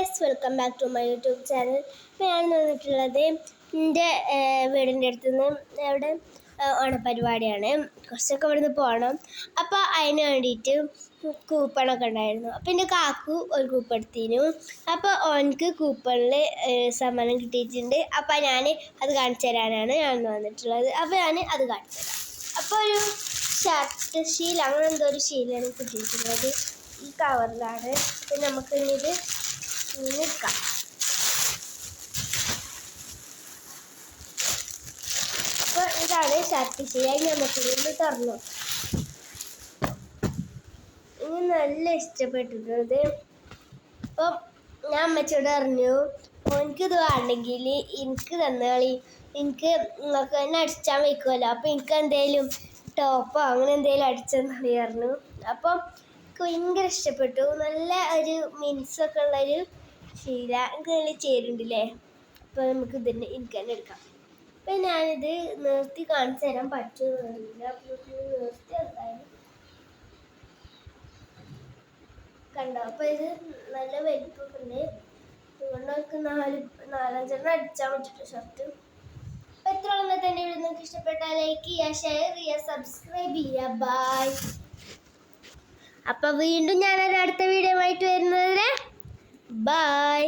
Guys, welcome back to my YouTube channel. ഇപ്പോൾ ഞാൻ വന്നിട്ടുള്ളത് എൻ്റെ വീടിൻ്റെ അടുത്ത് നിന്ന് അവിടെ ഓണപ്പരിപാടിയാണ്. കുറച്ചൊക്കെ ഇവിടെ നിന്ന് പോകണം. അപ്പോൾ അതിന് വേണ്ടിയിട്ട് കൂപ്പണൊക്കെ ഉണ്ടായിരുന്നു. അപ്പോൾ എൻ്റെ കാക്കു ഒരു കൂപ്പൺ എടുത്തിരുന്നു. അപ്പോൾ ഓനക്ക് കൂപ്പണിൽ സമ്മാനം കിട്ടിയിട്ടുണ്ട്. അപ്പോൾ ഞാൻ അത് കാണിച്ചു തരാനാണ് ഞാൻ വന്നിട്ടുള്ളത്. അപ്പോൾ ഞാൻ അത് കാണിച്ചു തരാം. അപ്പോൾ ഒരു ഷർട്ട് ശീല, അങ്ങനെ എന്തോ ഒരു ശീലയാണ് കിട്ടിയിട്ടുള്ളത്. ഈ കവറിലാണ്. അപ്പം നമുക്ക് ഇത് നിൽക്കാം. അപ്പോൾ ഇതാണ് ഷർട്ട് ശീല. നമുക്ക് ഇന്ന് തുറന്നു. ഇനി നല്ല ഇഷ്ടപ്പെട്ടിട്ടുണ്ട്. അപ്പം ഞാൻ അമ്മച്ചോട് പറഞ്ഞു, എനിക്കിത് വേണമെങ്കിൽ എനിക്ക് തന്നോളി, നിങ്ങൾക്ക് തന്നെ അടിച്ചാൻ വയ്ക്കുമല്ലോ, അപ്പോൾ എനിക്ക് എന്തെങ്കിലും ടോപ്പോ അങ്ങനെ എന്തെങ്കിലും അടിച്ചെന്ന് പറഞ്ഞു. അപ്പം എനിക്ക് ഭയങ്കര ഇഷ്ടപ്പെട്ടു. നല്ല ഒരു മിൻസൊക്കെ ഉള്ളൊരു ശീല. എനിക്ക് നല്ല ചേരുന്നുണ്ടല്ലേ. അപ്പോൾ നമുക്ക് ഇതിന് എനിക്ക് തന്നെ എടുക്കാം. അപ്പം ഞാനിത് നിർത്തി കാണിച്ചു തരാൻ പറ്റുന്നില്ല. അപ്പോൾ നിർത്തി എന്തായാലും കണ്ടോ. അപ്പോൾ ഇത് നല്ല വലിപ്പമൊക്കെ ഉണ്ട്. അതുകൊണ്ട് നമുക്ക് നാലഞ്ചെണ്ണം അടിച്ചാൻ പറ്റിട്ട് ഷർട്ട്. അപ്പോൾ എത്ര ഇന്നത്തെ എൻ്റെ വീഡിയോ നിങ്ങൾക്ക് ഇഷ്ടപ്പെട്ടാൽ ലൈക്ക് ചെയ്യുക, ഷെയർ ചെയ്യുക, സബ്സ്ക്രൈബ് ചെയ്യുക. ബൈ. അപ്പോൾ വീണ്ടും ഞാനൊരു അടുത്ത വീഡിയോ ആയിട്ട് വരുന്നത് വരെ ബൈ.